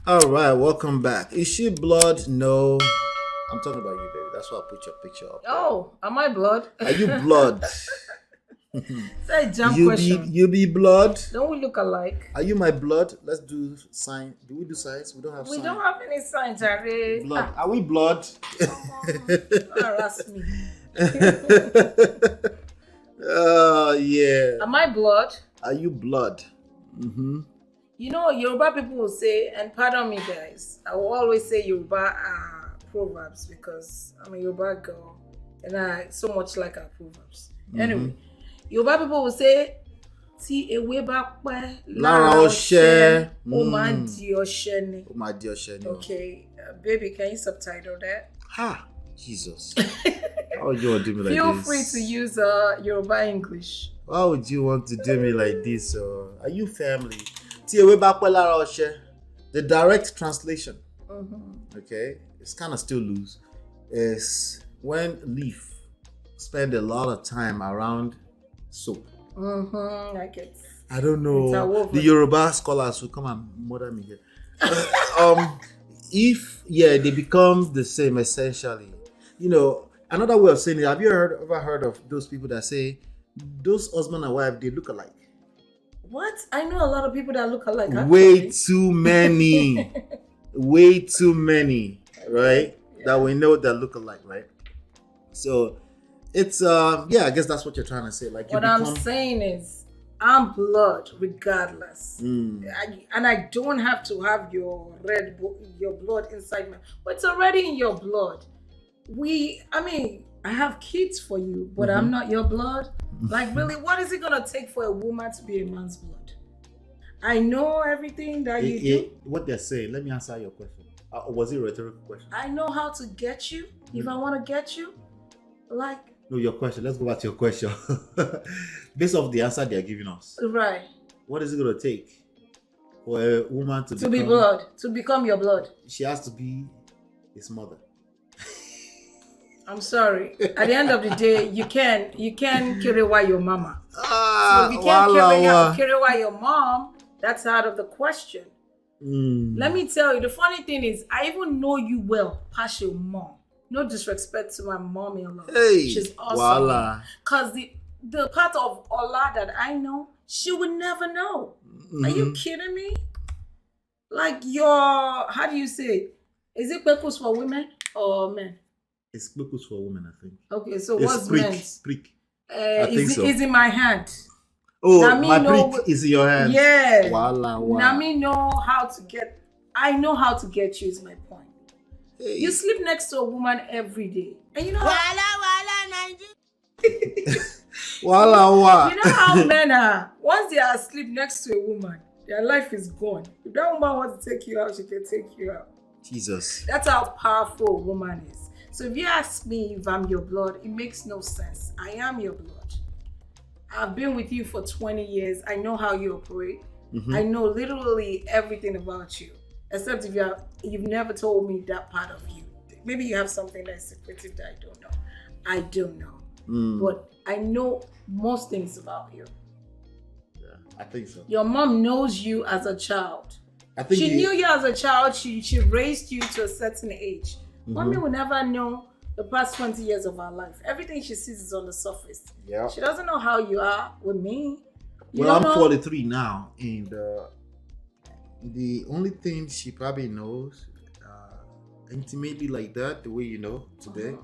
All right, welcome back. Is she blood? No. I'm talking about you, baby. That's why I put your picture up there. Oh, am I blood? Are you blood? It's a jump you question. you be blood? Don't we look alike? Are you my blood? Let's do sign. Do we do signs? We don't have We sign. don't have any signs, Jerry. Blood. Are we blood? Don't harass me. Yeah. Am I blood? Are you blood? Mm-hmm. You know, Yoruba people will say, and pardon me, guys, I will always say Yoruba proverbs because I'm a Yoruba girl and I so much like our proverbs. Anyway, Yoruba people will say, tí ewé bá pẹ́ Lára ọṣẹ. ó máa ń di ọṣẹ ni. Oh my dear Shani. Okay, baby, can you subtitle that? Ha! Jesus. How would you want to do me like Feel this? free to use Yoruba English. Why would you want to do me like this? Are you family? Tí ewé bá pẹ́ lára ọṣẹ. The direct translation, okay, it's kind of still loose, is when leaf spend a lot of time around soap. Like it's I don't know. interwoven. The Yoruba scholars will come and murder me here. If they become the same essentially. You know, another way of saying it. Have you ever heard of those people that say those husband and wife they look alike? What? I know a lot of people that look alike. Way too many. Way too many, right? Yeah. That we know that look alike, right? So it's I guess that's what you're trying to say. Like What I'm saying is, I'm blood regardless, and I don't have to have your your blood inside me, but it's already in your blood. I have kids for you, but I'm not your blood. Like, really, what is it gonna take for a woman to be a man's blood? I know everything that you do. What they're saying. Let me answer your question. Was it a rhetorical question? I know how to get you if I want to get you. Like, No, your question. Let's go back to your question. Based off the answer they're giving us, right. what is it gonna take for a woman to To be blood, to become your blood. She has to be his mother. I'm sorry. At the end of the day, you can carry away your mama. So if you can't carry away your mom, that's out of the question. Let me tell you, the funny thing is, I even know you well past your mom. No disrespect to my mom-in-law. Hey, she's awesome. voila. Because the part of Ola that I know, she would never know. Are you kidding me? Like how do you say it? Is it purpose for women or men? It's purpose for women, I think. Okay, so It's what's meant? Prick. I think so. Is in my hand. Oh, Now me my know- prick is in your hand. Yeah. Voila, wow. Now me know how to get. I know how to get you. Is my point. Hey. You sleep next to a woman every day, and you know. Voila, wow. You know how men are. Once they are asleep next to a woman, their life is gone. If that woman wants to take you out, she can take you out. Jesus. That's how powerful a woman is. So if you ask me if I'm your blood, it makes no sense. I am your blood. I've been with you for 20 years. I know how you operate. I know literally everything about you. Except if you've never told me that part of you. Maybe you have something that's secretive that I don't know. I don't know. But I know most things about you. Yeah, I think so. Your mom knows you as a child. I think She knew you as a child. She raised you to a certain age. Mommy will never know the past 20 years of our life. Everything she sees is on the surface. Yeah. She doesn't know how you are with me. Well, I'm 43 now, and the only thing she probably knows, intimately like that, the way you know today,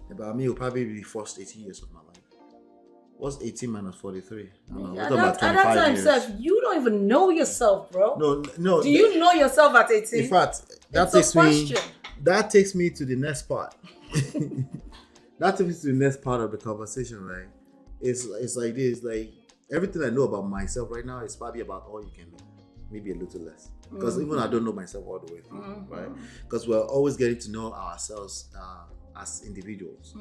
about me will probably be the first 18 years of my life. What's 18 minus 43? I don't know. At that time, Seth, you don't even know yourself, bro. No. Do you know yourself at 18? In fact, that takes me to the next part. That takes me to the next part of the conversation, right? It's like this, like everything I know about myself right now is probably about all you can know, maybe a little less. Because even I don't know myself all the way through, right? Because we're always getting to know ourselves as individuals.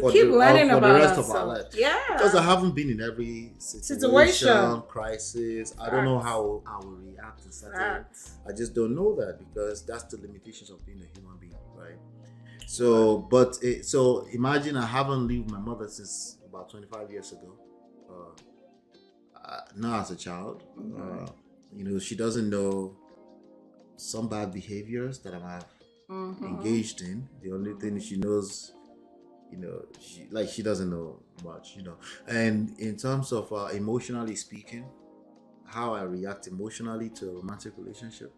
We keep learning for about the rest ourselves. of our life. Yeah. Because I haven't been in every situation, crisis. I don't know how I will react to certain. I just don't know that because that's the limitations of being a human being, right? So, so imagine I haven't lived with my mother since about 25 years ago. Now as a child, she doesn't know some bad behaviors that I have engaged in. The only thing she knows, she doesn't know much, And in terms of emotionally speaking, how I react emotionally to a romantic relationship,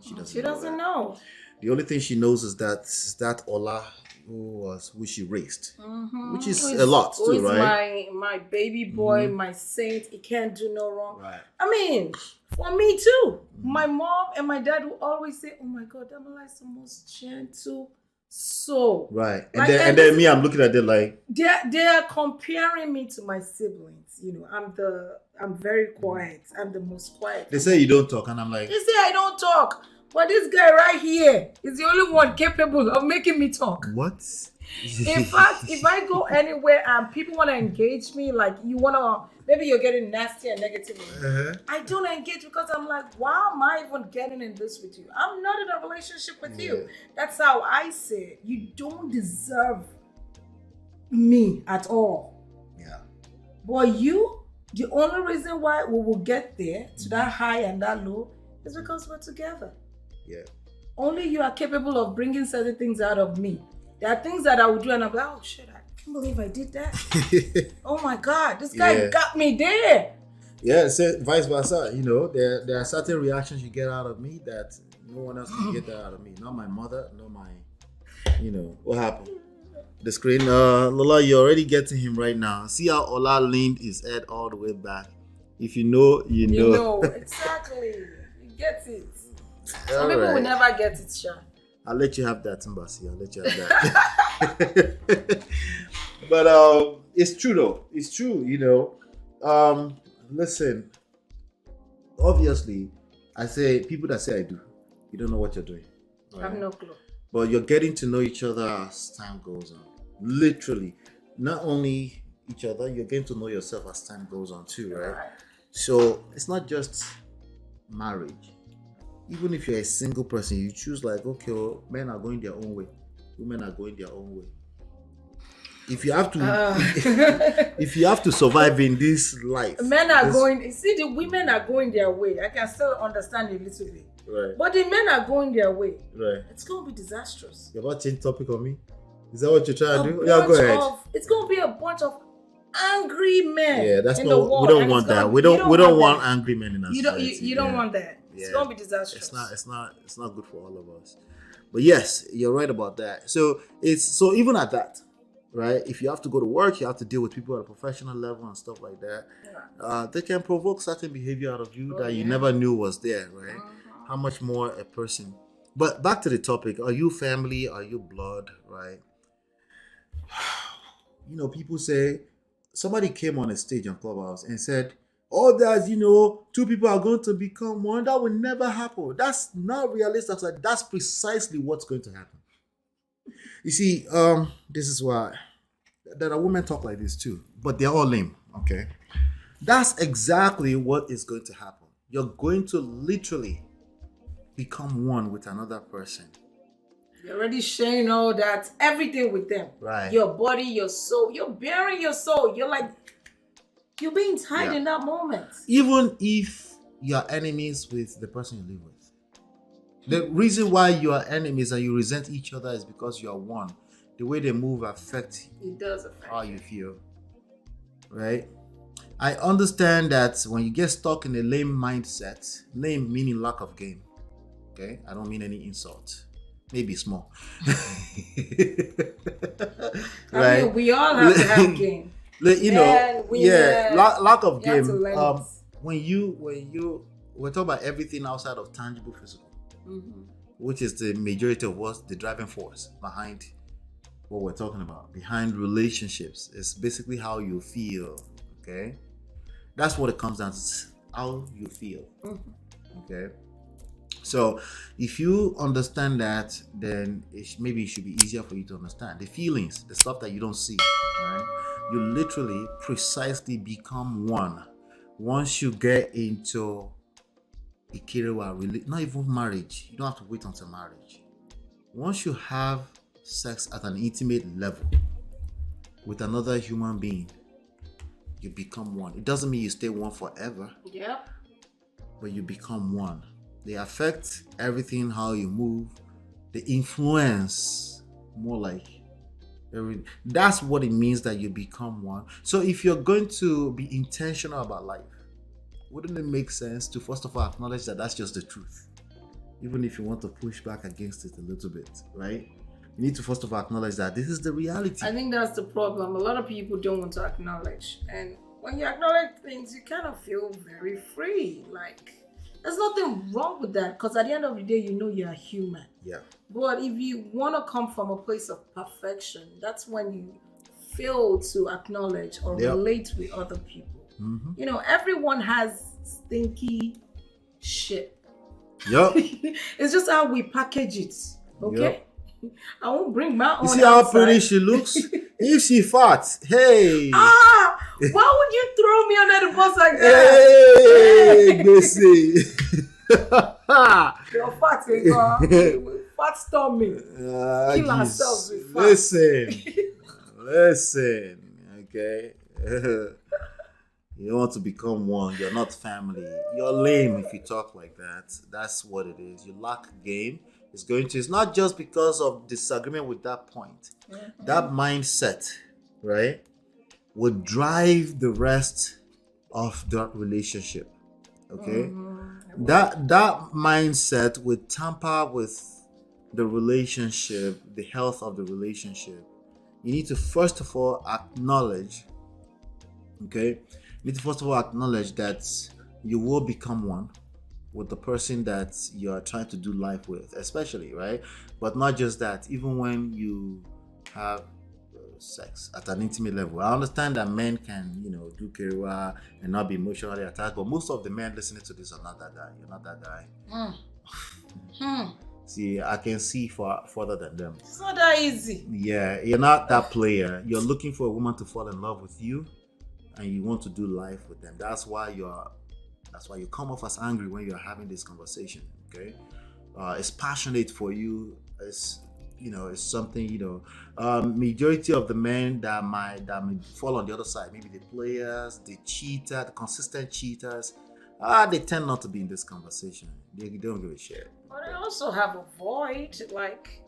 she doesn't know. The only thing she knows is that Ola who she raised, which is a lot too, right? My baby boy, my saint. He can't do no wrong. Right. I mean, for me too. My mom and my dad will always say, "Oh my God, Damola is the most gentle soul." Right. And then me, I'm looking at it like they're comparing me to my siblings. I'm very quiet. I'm the most quiet. They say you don't talk, and I'm like, they say I don't talk. But this guy right here is the only one capable of making me talk. What? In fact, if I go anywhere and people want to engage me, like maybe you're getting nasty and negative, I don't engage because I'm like, why am I even getting in this with you? I'm not in a relationship with you. That's how I say it. You don't deserve me at all. Yeah. But the only reason why we will get there to that high and that low is because we're together. Yeah. Only you are capable of bringing certain things out of me. There are things that I would do and I'm like, oh shit, I can't believe I did that. Oh my God, this guy got me there. Yeah, so vice versa. There are certain reactions you get out of me that no one else can get that out of me. Not my mother, not my, what happened? The screen, Lola, you're already getting him right now. See how Ola leaned his head all the way back. If you know, you know. You know, exactly. You get it. Some people will never get it, Sha. I'll let you have that, Mbasi. I'll let you have that. But it's true though. It's true, listen, obviously, I say people that say I do, you don't know what you're doing. Right? I have no clue. But you're getting to know each other as time goes on. Literally. Not only each other, you're getting to know yourself as time goes on too, right? So it's not just marriage. Even if you're a single person, you choose like, okay, well, men are going their own way. Women are going their own way. If you have to if you have to survive in this life. The women are going their way. I can still understand a little bit. Right. But the men are going their way. Right. It's going to be disastrous. You're about to change topic on me? Is that what you're trying to do? Yeah, go ahead. It's going to be a bunch of angry men. Yeah, that's not. We don't want that. We don't want angry men in our society. You don't want that. It's going to be disastrous. It's not good for all of us. But yes, you're right about that. So even at that, right? If you have to go to work, you have to deal with people at a professional level and stuff like that. Yeah. They can provoke certain behavior out of you that you never knew was there, right? How much more a person. But back to the topic: are you family? Are you blood? Right? People say somebody came on a stage on Clubhouse and said, "Oh, there's two people are going to become one." That will never happen. That's not realistic. That's precisely what's going to happen. You see, this is why there are women talk like this too, but they're all lame. Okay, that's exactly what is going to happen. You're going to literally become one with another person. You're already sharing all that, everything with them. Right. Your body, your soul. You're bearing your soul. You're like, you're being tied in that moment. Even if you're enemies with the person you live with. The reason why you are enemies and you resent each other is because you are one. The way they move affects how you feel. Right? I understand that when you get stuck in a lame mindset, lame meaning lack of game. Okay? I don't mean any insult. Maybe small. Right? I mean, we all have to have game. Lack of game. We're talking about everything outside of tangible physical, which is the majority of what's the driving force behind what we're talking about, behind relationships. It's basically how you feel. Okay, that's what it comes down to. How you feel. Okay. So if you understand that, then maybe it should be easier for you to understand the feelings, the stuff that you don't see. Right? You literally precisely become one once you get into a Kirewa, not even marriage. You don't have to wait until marriage. Once you have sex at an intimate level with another human being, you become one. It doesn't mean you stay one forever. Yep. But you become one. They affect everything, how you move. They influence more like every. That's what it means that you become one. So if you're going to be intentional about life, wouldn't it make sense to first of all acknowledge that that's just the truth? Even if you want to push back against it a little bit, right? You need to first of all acknowledge that this is the reality. I think that's the problem. A lot of people don't want to acknowledge. And when you acknowledge things, you kind of feel very free. Like, there's nothing wrong with that, because at the end of the day, you know you're human. Yeah. But if you want to come from a place of perfection, that's when you fail to acknowledge or relate with other people. Mm-hmm. You know, everyone has stinky shit. Yep. It's just how we package it. Okay? Yep. I won't bring my own. You see how pretty she looks? If she farts, hey. Why would you throw me under the bus like that? Hey, Bessie. You're farting, fat storming. Kill ourselves with fat. Listen, okay. You want to become one. You're not family. You're lame if you talk like that. That's what it is. You lack game. It's not just because of disagreement with that point. Mm-hmm. That mindset, right, would drive the rest of the relationship. Okay? Mm-hmm. That mindset would tamper with the relationship, the health of the relationship. You need to first of all acknowledge, okay? You need to first of all acknowledge that you will become one with the person that you are trying to do life with, especially, right? But not just that, even when you have sex at an intimate level. I understand that men can, do kerewa and not be emotionally attached, but most of the men listening to this are not that guy. You're not that guy. See, I can see further than them. It's not that easy. Yeah, you're not that player. You're looking for a woman to fall in love with you, and you want to do life with them. That's why you come off as angry when you're having this conversation. Okay, it's passionate for you. It's something. Majority of the men that may fall on the other side, maybe the players, the cheater, the consistent cheaters, they tend not to be in this conversation. They don't give a shit. But I also have a void. Like,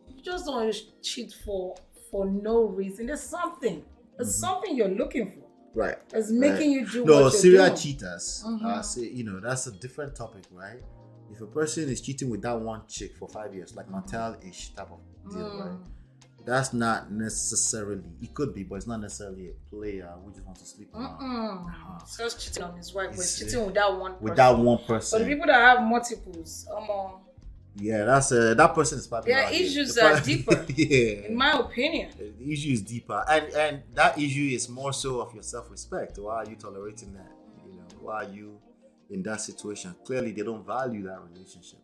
you just don't cheat for no reason. There's something. There's something you're looking for. Right. It's making you do what No, you're serial doing. cheaters. That's a different topic, right? If a person is cheating with that one chick for 5 years, like Montel-ish type of deal, right? That's not necessarily, it could be, but it's not necessarily a player who just wants to sleep around. It's just cheating on his wife, but he's cheating with that one person. With that one person. But the people that have multiples, yeah, that's that person is probably. Their issues are deeper. Yeah. In my opinion. The issue is deeper. And that issue is more so of your self-respect. Why are you tolerating that? Why are you in that situation? Clearly they don't value that relationship.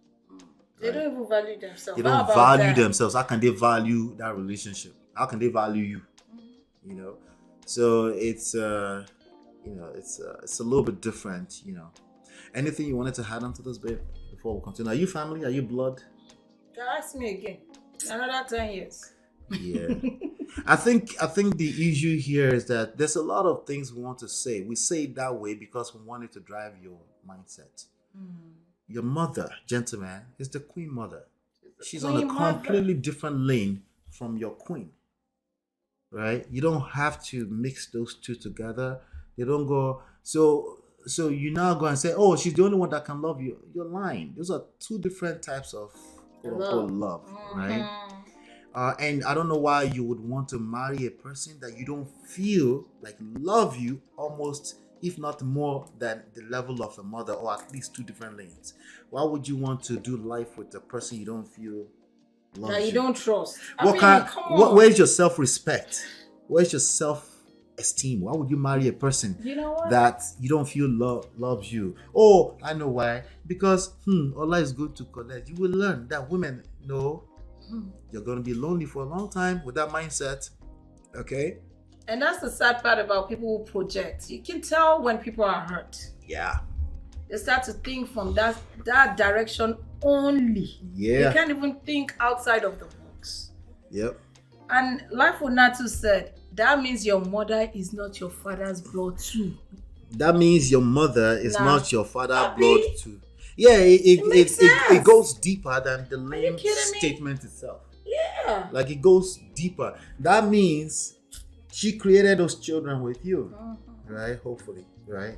They don't even value themselves. They don't value themselves. How can they value that relationship? How can they value you? So it's it's a little bit different, Anything you wanted to add onto this, babe, before we continue? Are you family? Are you blood? Ask me again. Another 10 years. Yeah. I think the issue here is that there's a lot of things we want to say. We say it that way because we want it to drive your mindset. Your mother, gentlemen, is the queen mother. She's on a completely different lane from your queen. Right? You don't have to mix those two together. They don't go. So you now go and say, oh, she's the only one that can love you. You're lying. Those are two different types of love, right? And I don't know why you would want to marry a person that you don't feel like love you almost, if not more than the level of a mother, or at least two different lanes. Why would you want to do life with a person you don't feel loves that you don't trust? Where's your self-respect? Where's your self-esteem? Why would you marry a person that you don't feel loves you? Oh, I know why. Because Allah is good to collect. You will learn that women know you're going to be lonely for a long time with that mindset. Okay? And that's the sad part about people who project. You can tell when people are hurt. Yeah. They start to think from that direction only. Yeah. They can't even think outside of the box. Yep. And Life Onatu said, that means your mother is not your father's blood too. That means your mother is not your father's blood too. Yeah, makes it sense. goes deeper than the you lame kidding me? statement itself. Yeah. Like it goes deeper. That means she created those children with you, right? Hopefully, right?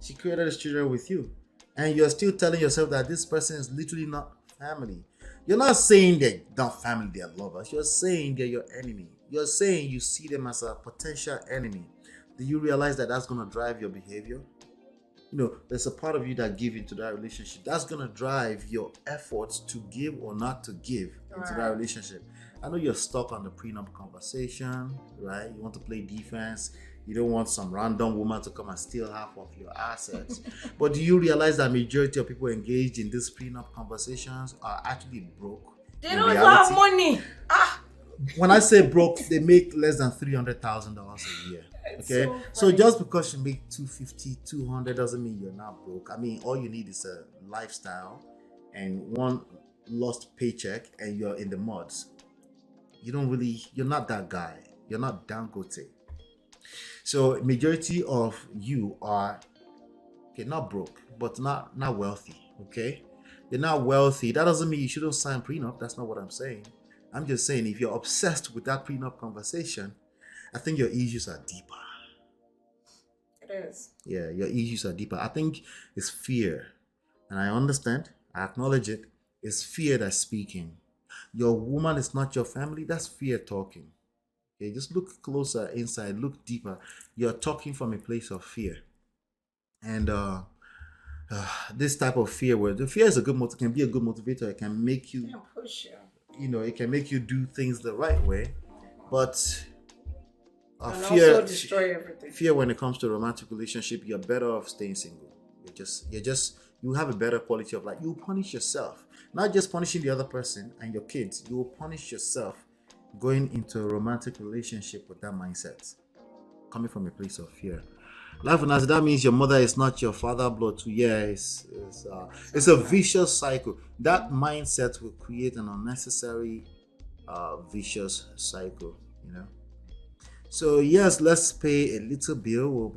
She created those children with you, and you're still telling yourself that this person is literally not family. You're not saying they're not family, they're lovers. You're saying they're your enemy. You're saying you see them as a potential enemy. Do you realize that that's going to drive your behavior? There's a part of you that give into that relationship. That's gonna drive your efforts to give or not to give into that relationship. I know you're stuck on the prenup conversation, right? You want to play defense. You don't want some random woman to come and steal half of your assets. But do you realize that majority of people engaged in these prenup conversations are actually broke? They don't have money. When I say broke, they make less than $300,000 a year. Okay, so just because you make 250, 200 doesn't mean you're not broke. I mean, all you need is a lifestyle and one lost paycheck, and you're in the muds. You're not that guy. You're not Dangote. So majority of you are not broke, but not wealthy. Okay, you're not wealthy. That doesn't mean you shouldn't sign prenup. That's not what I'm saying. I'm just saying if you're obsessed with that prenup conversation, I think your issues are deeper. It is. Yeah, your issues are deeper. I think it's fear. And I understand. I acknowledge it. It's fear that's speaking. Your woman is not your family. That's fear talking. Okay, just look closer inside. Look deeper. You're talking from a place of fear. And this type of fear, where the fear is can be a good motivator. It can make you, push you. It can make you do things the right way. But and fear also destroy everything. Fear when it comes to a romantic relationship, you're better off staying single. You have a better quality of life. You punish yourself, not just punishing the other person and your kids. You will punish yourself going into a romantic relationship with that mindset, coming from a place of fear. Life and as that means your mother is not your father blood too. Yeah, it's a vicious cycle. That mindset will create an unnecessary vicious cycle. So yes, let's pay a little bill.